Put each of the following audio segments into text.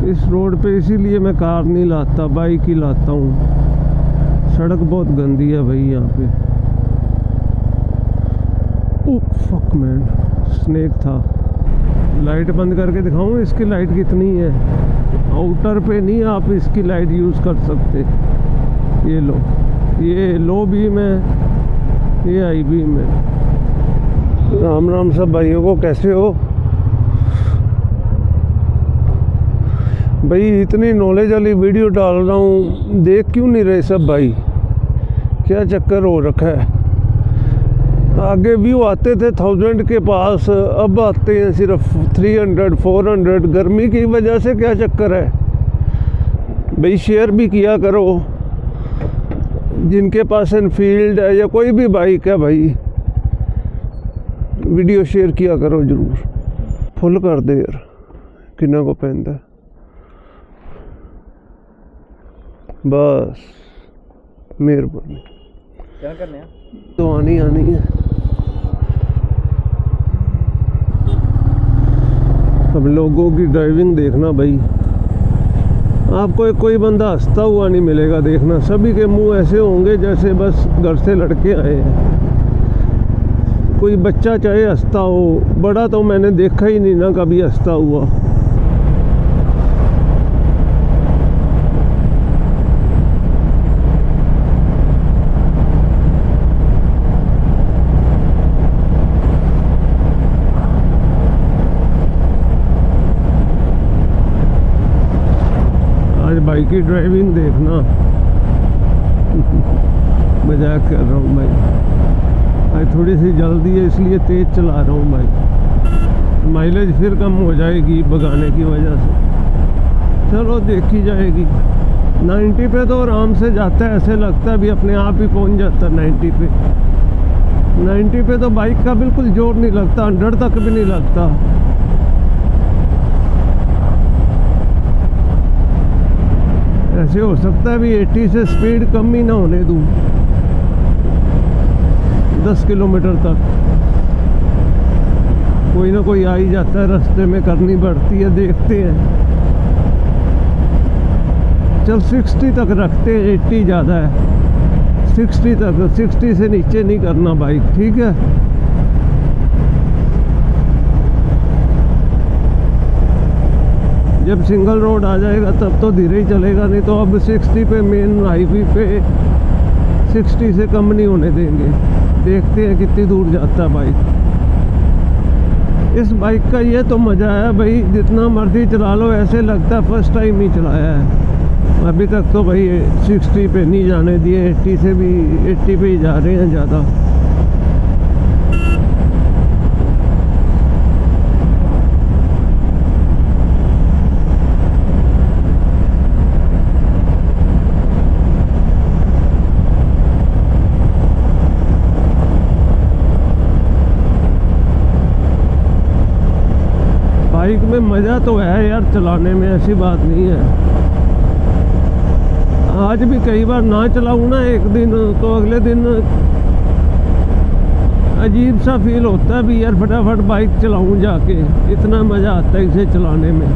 इस रोड पे इसीलिए मैं कार नहीं लाता, बाइक ही लाता हूँ। सड़क बहुत गंदी है भाई यहाँ पे। ओह फक मैन, स्नेक था। लाइट बंद करके दिखाऊं इसकी लाइट कितनी है। आउटर पे नहीं आप इसकी लाइट यूज़ कर सकते। ये लो, ये लो बीम है, ये आई बीम है। राम राम सब भाइयों को, कैसे हो भाई। इतनी नॉलेज वाली वीडियो डाल रहा हूँ, देख क्यों नहीं रहे सब भाई? क्या चक्कर हो रखा है? आगे व्यू आते थे 1000 के पास, अब आते हैं सिर्फ 300 400। गर्मी की वजह से क्या चक्कर है भाई? शेयर भी किया करो, जिनके पास एनफील्ड है या कोई भी बाइक है भाई, वीडियो शेयर किया करो जरूर। फुल कर दे यार, किन्ना को पहनता है बस, मेहरबानी। क्या करने हैं? तो आनी है। अब लोगों की ड्राइविंग देखना भाई, आपको कोई बंदा हंसता हुआ नहीं मिलेगा देखना। सभी के मुंह ऐसे होंगे जैसे बस घर से लड़के आए हैं। कोई बच्चा चाहे हंसता हो, बड़ा तो मैंने देखा ही नहीं ना कभी हंसता हुआ। बाइक की ड्राइविंग देखना। मजाक कर रहा हूँ भाई, आज थोड़ी सी जल्दी है इसलिए तेज़ चला रहा हूँ भाई। माइलेज फिर कम हो जाएगी भगाने की वजह से। चलो देखी जाएगी। 90 पे तो आराम से जाता है, ऐसे लगता है भी अपने आप ही पहुँच जाता है 90 पे। 90 पे तो बाइक का बिल्कुल जोर नहीं लगता, 100 तक भी नहीं लगता। ऐसे हो सकता है भी 80 से स्पीड कम ही ना होने दूँ 10 किलोमीटर तक। कोई ना कोई आ ही जाता है रास्ते में, करनी पड़ती है, देखते हैं। चल 60 तक रखते हैं, 80 ज़्यादा है। 60 तक, 60 से नीचे नहीं करना बाइक, ठीक है। जब सिंगल रोड आ जाएगा तब तो धीरे ही चलेगा, नहीं तो अब 60 पे मेन हाईवे पे 60 से कम नहीं होने देंगे। देखते हैं कितनी दूर जाता है बाइक। इस बाइक का ये तो मज़ा है भाई, जितना मर्जी चला लो ऐसे लगता है फर्स्ट टाइम ही चलाया है। अभी तक तो भाई 60 पे नहीं जाने दिए, 80 से भी 80 पे ही जा रहे हैं ज़्यादा। बाइक में मज़ा तो है यार चलाने में, ऐसी बात नहीं है। आज भी कई बार ना चलाऊँ ना एक दिन, तो अगले दिन अजीब सा फील होता है भी यार फटाफट बाइक चलाऊँ जाके। इतना मज़ा आता है इसे चलाने में।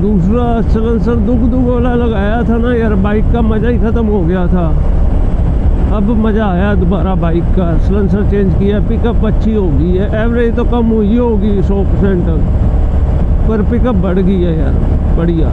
दूसरा सलेंसर दुग वाला लगाया था ना यार, बाइक का मज़ा ही ख़त्म हो गया था। अब मज़ा आया दोबारा बाइक का। सलेंसर चेंज किया, पिकअप अच्छी हो गई है। एवरेज तो कम हुई होगी 100% तक, पर पिकअप बढ़ गई है यार, बढ़िया।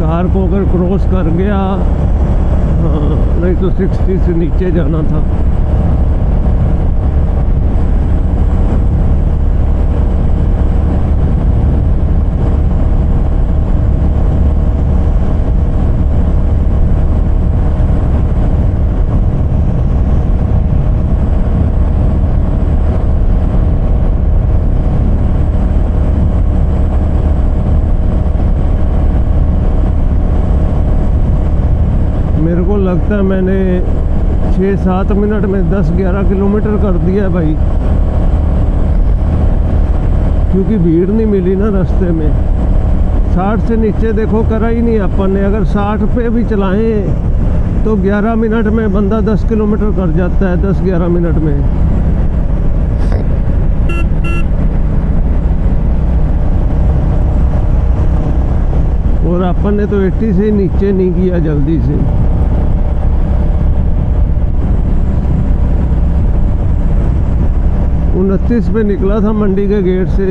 कार को अगर क्रॉस कर गया, हाँ, नहीं तो 60 से नीचे जाना था। लगता है मैंने 6-7 मिनट में 10-11 किलोमीटर कर दिया है भाई, क्योंकि भीड़ नहीं मिली ना रास्ते में। 60 से नीचे देखो करा ही नहीं अपन ने। अगर 60 पे भी चलाएं तो 11 मिनट में बंदा 10 किलोमीटर कर जाता है, 10-11 मिनट में। और अपन ने तो 80 से नीचे नहीं किया जल्दी से। उन 29 पे निकला था मंडी के गेट से।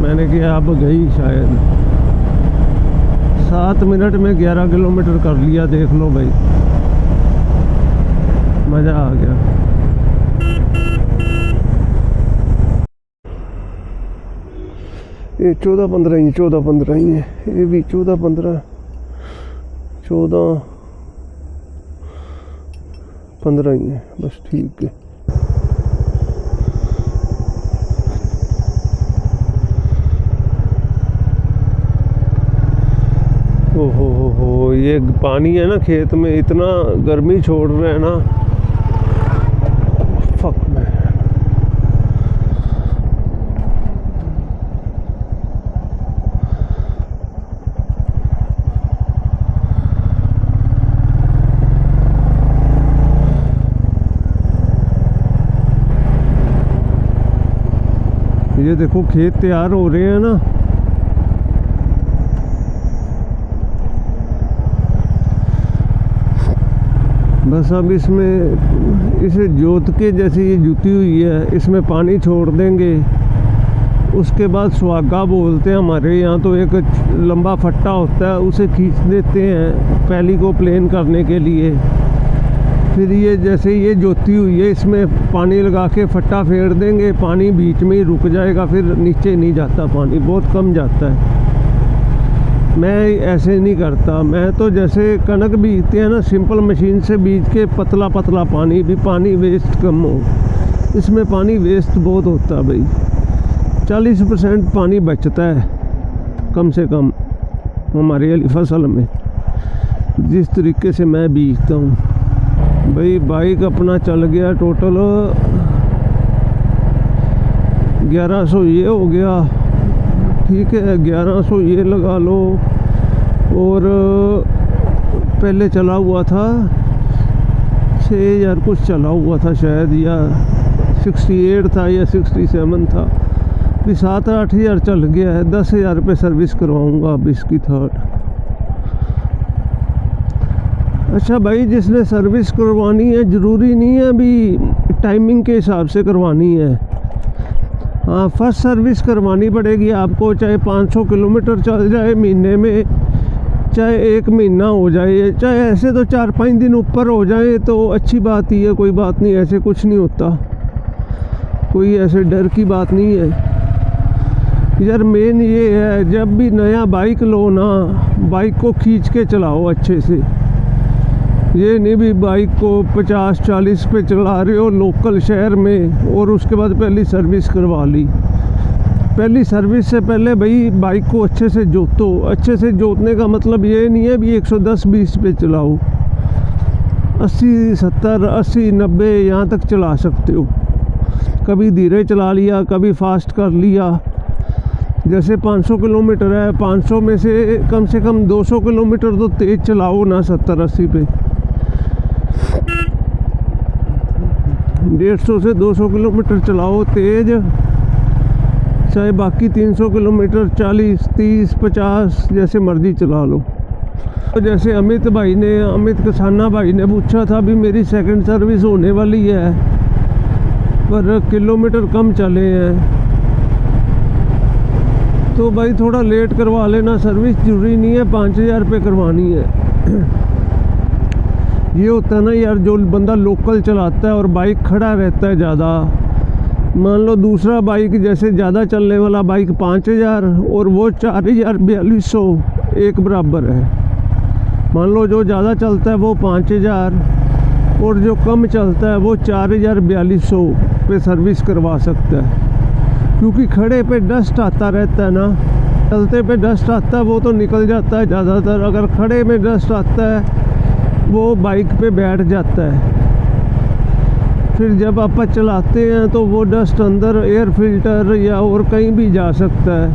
मैंने किया अब गई शायद। 7 मिनट में 11 किलोमीटर कर लिया, देख लो भाई, मज़ा आ गया। ये 14-15 ही, 14-15 ही है। ये भी 14-15, 14-15 ही है बस, ठीक है। ओहो, ये पानी है ना खेत में, इतना गर्मी छोड़ रहे हैं ना, फक में। ये देखो खेत तैयार हो रहे हैं ना। बस अब इसमें इसे जोत के, जैसे ये जुती हुई है, इसमें पानी छोड़ देंगे। उसके बाद सुहागा बोलते हैं हमारे यहाँ, तो एक लंबा फट्टा होता है, उसे खींच देते हैं पैली को प्लेन करने के लिए। फिर ये जैसे ये जोती हुई है, इसमें पानी लगा के फट्टा फेर देंगे, पानी बीच में ही रुक जाएगा, फिर नीचे नहीं जाता पानी, बहुत कम जाता है। मैं ऐसे नहीं करता, मैं तो जैसे कनक बीजते हैं ना, सिंपल मशीन से बीज के पतला पतला पानी, भी पानी वेस्ट कम हो। इसमें पानी वेस्ट बहुत होता है भाई, 40% पानी बचता है कम से कम हमारी वाली फसल में, जिस तरीके से मैं बीजता हूँ भाई। बाइक अपना चल गया टोटल 1100 ये हो गया, ठीक है, 1100 ये लगा लो। और पहले चला हुआ था 6000 कुछ चला हुआ था शायद, या 68 था या 67 था, भी 7-8 हज़ार चल गया है। 10,000 रुपये सर्विस करवाऊँगा अब इसकी थर्ड। अच्छा भाई, जिसने सर्विस करवानी है ज़रूरी नहीं है अभी टाइमिंग के हिसाब से करवानी है। हाँ, फर्स्ट सर्विस करवानी पड़ेगी आपको, चाहे 500 किलोमीटर चल जाए महीने में, चाहे 1 महीना हो जाए, चाहे ऐसे तो 4-5 दिन ऊपर हो जाए तो अच्छी बात ही है, कोई बात नहीं, ऐसे कुछ नहीं होता, कोई ऐसे डर की बात नहीं है यार। मेन ये है, जब भी नया बाइक लो ना, बाइक को खींच के चलाओ अच्छे से। ये नहीं भी बाइक को 50-40 पे चला रहे हो लोकल शहर में और उसके बाद पहली सर्विस करवा ली। पहली सर्विस से पहले भाई बाइक को अच्छे से जोतो। अच्छे से जोतने का मतलब ये नहीं है भी 110-120 पे चलाओ, 80-70, 80-90 यहाँ तक चला सकते हो। कभी धीरे चला लिया, कभी फास्ट कर लिया। जैसे 500 किलोमीटर है, 500 में से कम 200 किलोमीटर तो तेज़ चलाओ ना, 70-80 पे। 150 से 200 किलोमीटर चलाओ तेज़, चाहे बाकी 300 किलोमीटर 40, 30, 50 जैसे मर्जी चला लो। तो जैसे अमित कसाना भाई ने पूछा था, भी मेरी सेकंड सर्विस होने वाली है पर किलोमीटर कम चले हैं, तो भाई थोड़ा लेट करवा लेना। सर्विस जरूरी नहीं है 5000 रुपये करवानी है। ये होता है ना यार, जो बंदा लोकल चलाता है और बाइक खड़ा रहता है ज़्यादा, मान लो दूसरा बाइक जैसे ज़्यादा चलने वाला बाइक 5000 और वो 4000-4200 एक बराबर है। मान लो जो ज़्यादा चलता है वो 5000 और जो कम चलता है वो 4000-4200 पे सर्विस करवा सकता है, क्योंकि खड़े पे डस्ट आता रहता है ना, चलते पे डस्ट आता है वो तो निकल जाता है ज़्यादातर, अगर खड़े में डस्ट आता है वो बाइक पे बैठ जाता है, फिर जब आप चलाते हैं तो वो डस्ट अंदर एयर फिल्टर या और कहीं भी जा सकता है,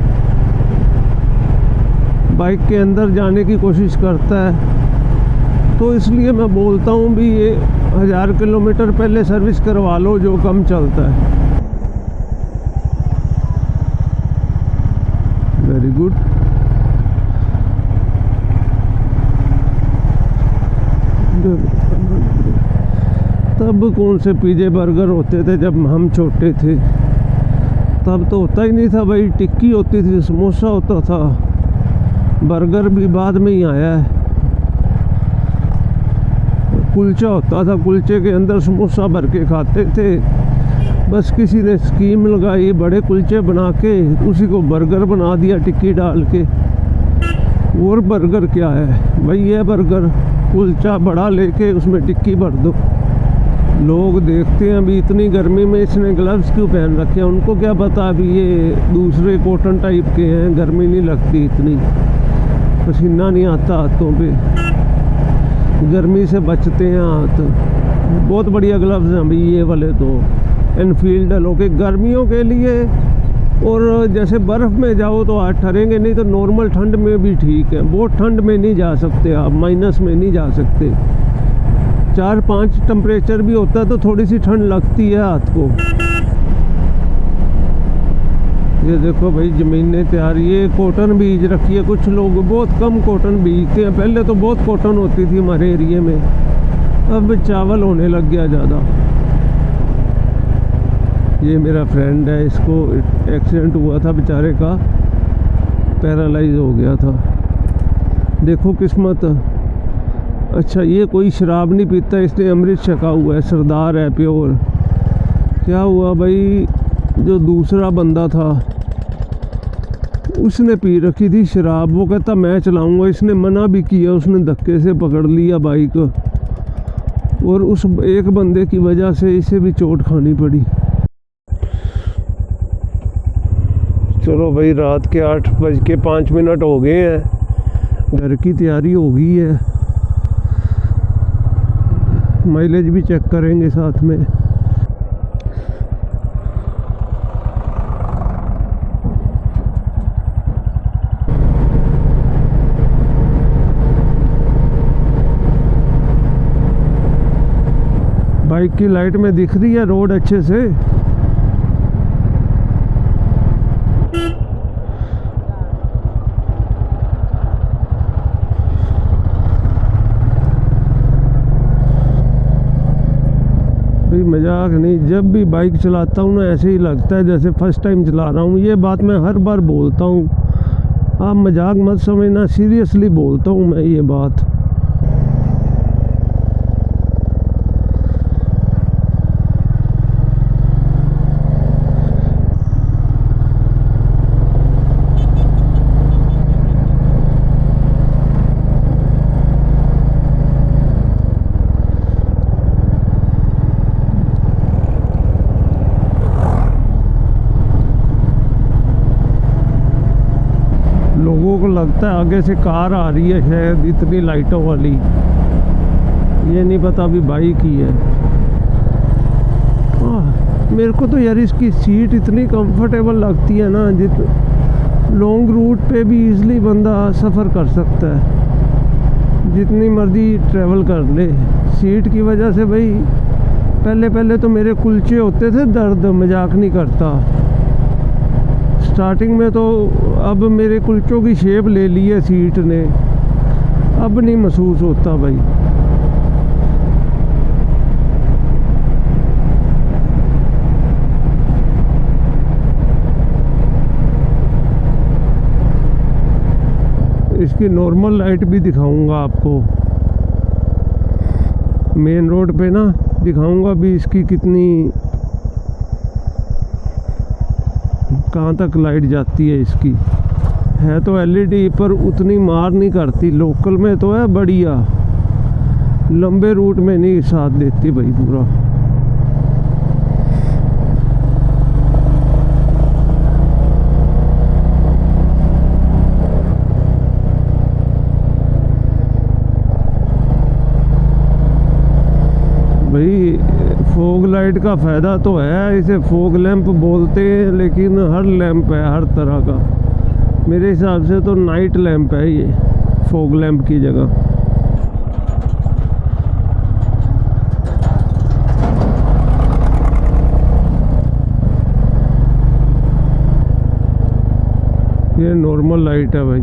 बाइक के अंदर जाने की कोशिश करता है। तो इसलिए मैं बोलता हूँ भी ये 1000 किलोमीटर पहले सर्विस करवा लो जो कम चलता है। Very good. तब कौन से पिज़्ज़ा बर्गर होते थे जब हम छोटे थे, तब तो होता ही नहीं था भाई, टिक्की होती थी, समोसा होता था, बर्गर भी बाद में ही आया है। कुलचा होता था, कुलचे के अंदर समोसा भर के खाते थे, बस किसी ने स्कीम लगाई बड़े कुलचे बना के उसी को बर्गर बना दिया टिक्की डाल के। और बर्गर क्या है भाई, ये बर्गर कुलचा बड़ा लेके उसमें टिक्की भर दो। लोग देखते हैं अभी इतनी गर्मी में इसने ग्लव्स क्यों पहन रखे हैं, उनको क्या पता अभी ये दूसरे कॉटन टाइप के हैं, गर्मी नहीं लगती इतनी, पसीना नहीं आता हाथों पे, गर्मी से बचते हैं हाथ। बहुत बढ़िया ग्लव्स हैं भाई ये वाले तो, एनफील्ड के गर्मियों के लिए। और जैसे बर्फ़ में जाओ तो हाथ ठहरेंगे, नहीं तो नॉर्मल ठंड में भी ठीक है, बहुत ठंड में नहीं जा सकते आप, माइनस में नहीं जा सकते। 4-5 टेम्परेचर भी होता है तो थोड़ी सी ठंड लगती है हाथ को। ये देखो भाई ज़मीनें तैयार, ये कॉटन बीज रखी है, कुछ लोग बहुत कम कॉटन बीजते हैं, पहले तो बहुत कॉटन होती थी हमारे एरिए में, अब चावल होने लग गया ज़्यादा। ये मेरा फ्रेंड है, इसको एक्सीडेंट हुआ था बेचारे का, पैरालाइज हो गया था, देखो किस्मत। अच्छा ये कोई शराब नहीं पीता, इसने अमृत छका हुआ है, सरदार है प्योर। क्या हुआ भाई, जो दूसरा बंदा था उसने पी रखी थी शराब, वो कहता मैं चलाऊंगा, इसने मना भी किया, उसने धक्के से पकड़ लिया बाइक, और उस एक बंदे की वजह से इसे भी चोट खानी पड़ी। चलो भाई रात के 8:05 हो गए हैं, घर की तैयारी हो गई है, माइलेज भी चेक करेंगे साथ में। बाइक की लाइट में दिख रही है रोड अच्छे से। भाई मजाक नहीं, जब भी बाइक चलाता हूँ ना ऐसे ही लगता है जैसे फर्स्ट टाइम चला रहा हूँ। ये बात मैं हर बार बोलता हूँ, आप मजाक मत समझना, सीरियसली बोलता हूँ मैं ये बात। लोगों को लगता है आगे से कार आ रही है शायद, इतनी लाइटों वाली, ये नहीं पता अभी बाइक ही है। मेरे को तो यार इसकी सीट इतनी कंफर्टेबल लगती है ना, लॉन्ग रूट पे भी इजीली बंदा सफ़र कर सकता है, जितनी मर्जी ट्रैवल कर ले। सीट की वजह से भाई पहले तो मेरे कुलचे होते थे दर्द, मजाक नहीं करता, स्टार्टिंग में तो, अब मेरे कुलचों की शेप ले ली है सीट ने, अब नहीं महसूस होता भाई। इसकी नॉर्मल लाइट भी दिखाऊंगा आपको, मेन रोड पे ना दिखाऊंगा भी इसकी कितनी, कहाँ तक लाइट जाती है इसकी। है तो एलईडी पर उतनी मार नहीं करती, लोकल में तो है बढ़िया, लंबे रूट में नहीं साथ देती भाई पूरा। लाइट का फ़ायदा तो है, इसे फॉग लैंप बोलते हैं, लेकिन हर लैंप है हर तरह का। मेरे हिसाब से तो नाइट लैंप है ये, फॉग लैंप की जगह। ये नॉर्मल लाइट है भाई,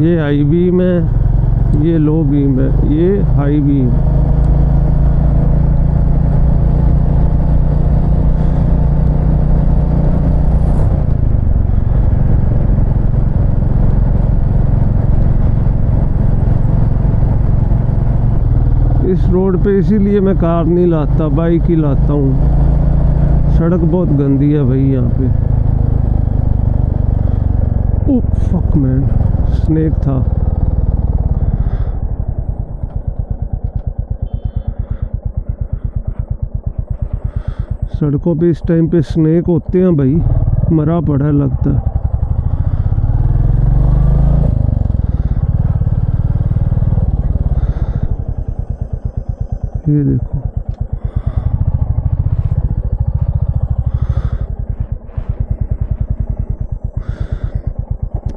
ये हाई बीम है, ये लो बीम है, ये हाई बीम। इस रोड पे इसीलिए मैं कार नहीं लाता, बाइक ही लाता हूँ। सड़क बहुत गंदी है भाई यहाँ पे। ओह फक मैन, स्नेक था। सड़कों पे इस टाइम पे स्नेक होते हैं भाई, मरा पड़ा लगता है। ये देखो,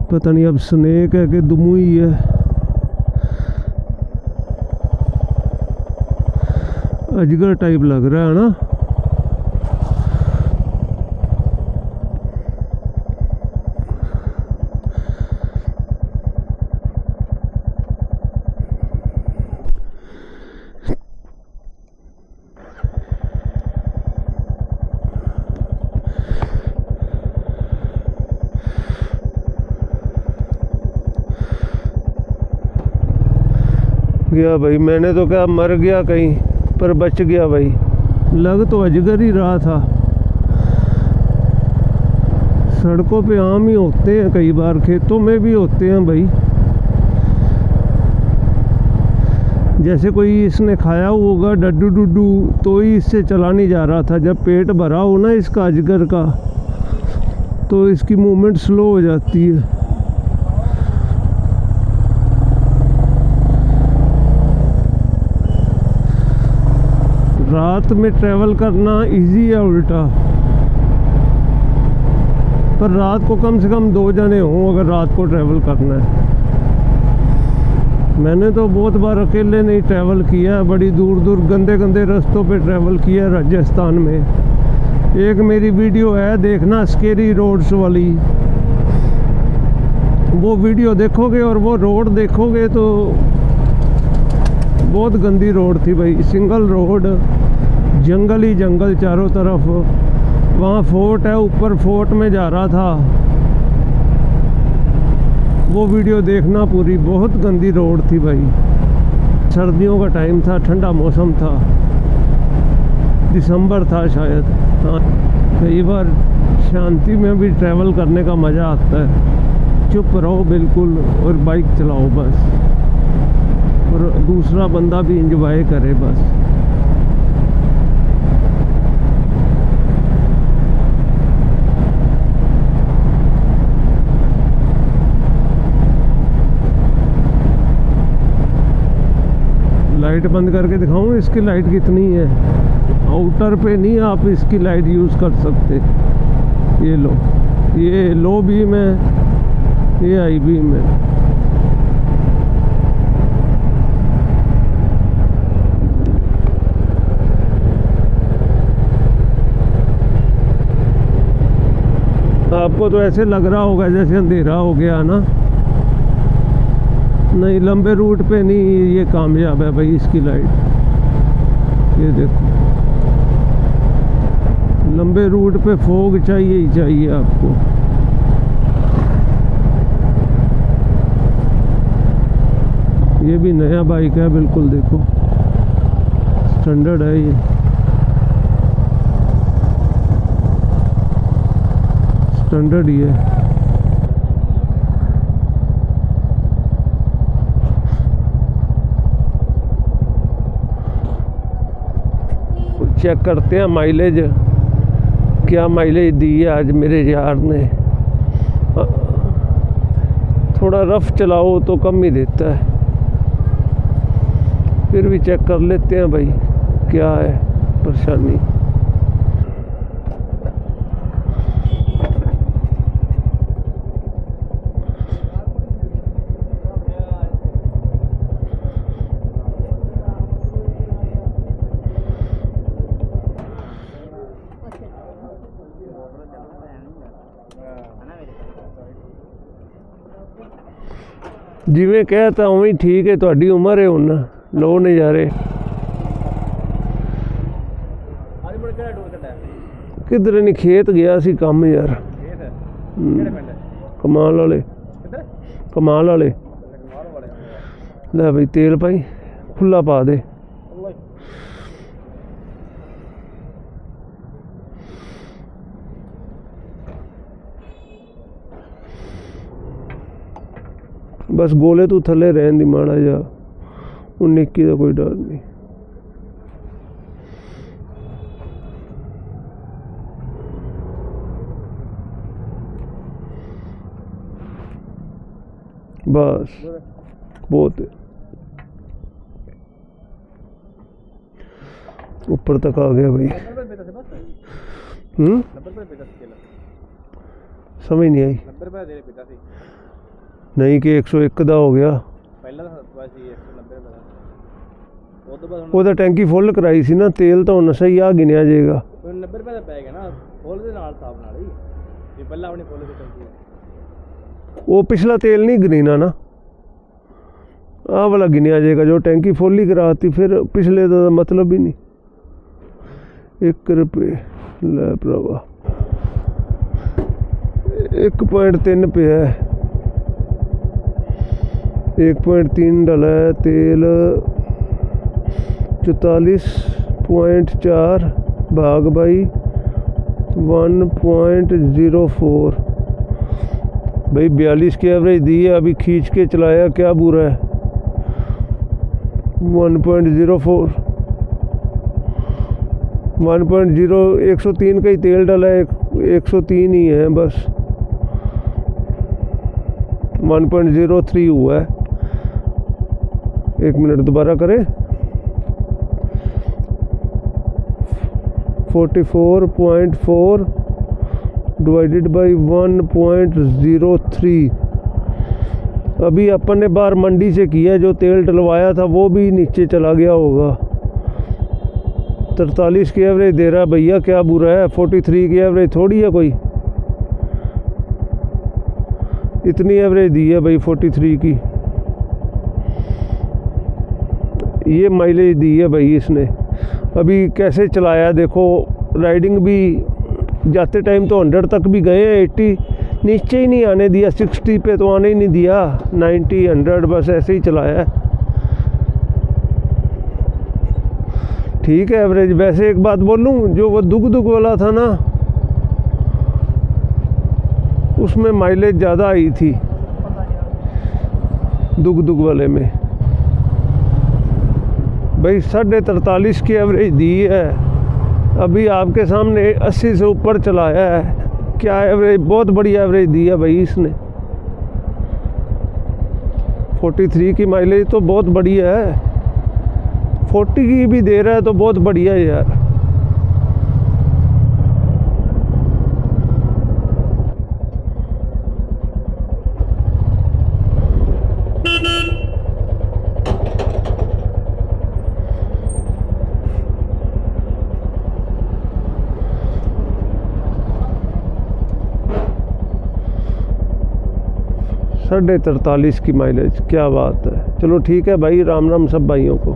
पता नहीं अब स्नेक है कि दुमुई है। अजगर टाइप लग रहा है ना। गया भाई, मैंने तो क्या मर गया कहीं, पर बच गया भाई। लग तो अजगर ही रहा था। सड़कों पे आम ही होते हैं, कई बार खेतों में भी होते हैं भाई। जैसे कोई इसने खाया होगा डड्डू डुड्डू, तो ही इससे चला नहीं जा रहा था। जब पेट भरा हो ना इसका अजगर का, तो इसकी मूवमेंट स्लो हो जाती है। रात में ट्रैवल करना इजी है उल्टा, पर रात को कम से कम 2 जने हों अगर रात को ट्रैवल करना है। मैंने तो बहुत बार अकेले नहीं ट्रैवल किया, बड़ी दूर दूर गंदे गंदे रास्तों पे ट्रैवल किया राजस्थान में। एक मेरी वीडियो है, देखना, स्केरी रोड्स वाली। वो वीडियो देखोगे और वो रोड देखोगे तो बहुत गंदी रोड थी भाई, सिंगल रोड, जंगल ही जंगल चारों तरफ। वहाँ फोर्ट है, ऊपर फोर्ट में जा रहा था। वो वीडियो देखना पूरी, बहुत गंदी रोड थी भाई। सर्दियों का टाइम था, ठंडा मौसम था, दिसंबर था शायद। हाँ, कई बार शांति में भी ट्रैवल करने का मज़ा आता है। चुप रहो बिल्कुल और बाइक चलाओ बस, और दूसरा बंदा भी एंजॉय करे बस। लाइट बंद करके दिखाऊं इसकी लाइट कितनी है। आउटर पे नहीं आप इसकी लाइट यूज़ कर सकते। ये लो, ये लो बीम है, ये हाई बीम है। आपको तो ऐसे लग रहा होगा जैसे अंधेरा हो गया ना। नहीं, लंबे रूट पे नहीं, ये कामयाब है भाई इसकी लाइट। ये देखो, लंबे रूट पे फॉग चाहिए ही चाहिए आपको। ये भी नया बाइक है बिल्कुल, देखो स्टैंडर्ड है ये, स्टैंडर्ड ही है। चेक करते हैं माइलेज, क्या माइलेज दी है आज मेरे यार ने। थोड़ा रफ चलाओ तो कम ही देता है। फिर भी चेक कर लेते हैं भाई क्या है परेशानी। जिवें कहता उवें ठीक है, तुहाडी उम्र है हुण लो नज़ारे। किधर नहीं खेत गया सी काम यार, कमाल वाले कमाल वाले। ले भाई तेल पाई खुला पा दे। बस गोले तू थले रहन दी माड़ा जा, 19-21 का कोई डर नहीं। बस बहुत है, ऊपर तक आ गया भाई। समझ नहीं आई नहीं कि 101 का हो गया। वो तो टैंकी फुल कराई सी ना, तेल तो हुण सही आ गिनिया जाएगा। 90 रुपए पै गया ना फुल दे नाल हिसाब नाल ही, ये पहला अपनी फुल दी टंकी। वो पिछला तेल नहीं गिनीना ना, आ वाला गिनिया जाएगा जो टैंकी फुल ही कराती, फिर पिछले का मतलब ही नहीं। 1 रुपये ले भरावा 1.3 पे है, 1.3 डला है तेल। 44.4 भाग भाई 1.04 भाई 42 की एवरेज दी है। अभी खींच के चलाया क्या बुरा है। 1.04 103 का ही तेल डाला है, 103 ही है बस। 1.03 हुआ है। 1 मिनट दोबारा करें। 44.4 डिवाइडेड बाई 1.03। अभी अपन ने बाहर मंडी से किया, जो तेल डलवाया था वो भी नीचे चला गया होगा। 43 की एवरेज दे रहा है भैया, क्या बुरा है। 43 की एवरेज थोड़ी है कोई, इतनी एवरेज दी है भाई 43 की। ये माइलेज दी है भाई इसने। अभी कैसे चलाया देखो, राइडिंग भी जाते टाइम तो 100 तक भी गए हैं, 80 नीचे ही नहीं आने दिया, 60 पे तो आने ही नहीं दिया, 90 100 बस ऐसे ही चलाया है। ठीक है एवरेज। वैसे एक बात बोलूं, जो वो दुग वाला था ना, उसमें माइलेज ज़्यादा आई थी दुग वाले में भाई। 43.5 की एवरेज दी है। अभी आपके सामने 80 से ऊपर चलाया है, क्या एवरेज, बहुत बड़ी एवरेज दी है भाई इसने। 43 की माइलेज तो बहुत बढ़िया है, 40 की भी दे रहा है तो बहुत बढ़िया है यार। साढ़े 43 की माइलेज, क्या बात है। चलो ठीक है भाई, राम राम सब भाइयों को।